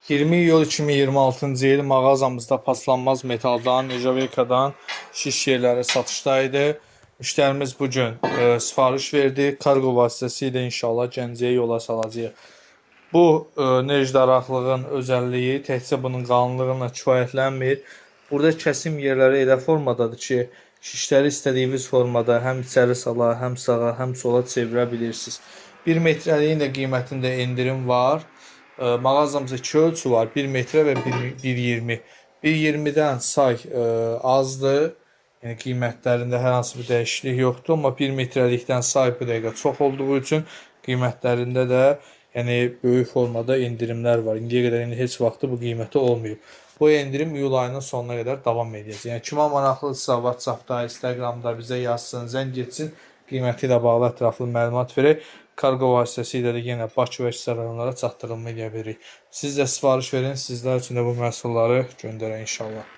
20 iyul 2026-cı il mağazamızda paslanmaz metaldan, Nijavekadan şiş yerləri satışdaydı. Müştərimiz bugün sifariş verdi. Kargo vasitəsilə inşallah Gəncəyə yola salacağıq. Bu necdaraqlığın özəlliyi təkcə bunun qalınlığına kifayətlənmir. Burada kəsim yerləri elə formadadır ki, şişləri istədiyiniz formada həm içəri sala, həm sağa, həm sola çevirə bilirsiniz. 1 metrəliyin də qiymətində endirim var. Mağazamızda 2 ölçü var. 1 metrə və 1.20. 1.20-dən say azdır. Yəni qiymətlərində hər hansı bir dəyişiklik yoxdur, amma 1 metrəlikdən say bu dəqiqə çox olduğu üçün qiymətlərində də yəni böyük formada endirimlər var. İndiyə qədər heç vaxtı bu qiyməti olmayıb. Bu endirim iyul ayının sonuna qədər davam edəcək. Yəni kimə maraqlıdırsa WhatsApp-da, Instagram-da bizə yazsın, zəng etsin. Qiyməti ilə bağlı ətraflı məlumat verək. Kargo vasitəsilə də yenə Bakı və Şuşa rayonlara çatdırılma edə bilərik. Siz də sifariş verin, sizlər üçün də bu məhsulları göndərək inşallah.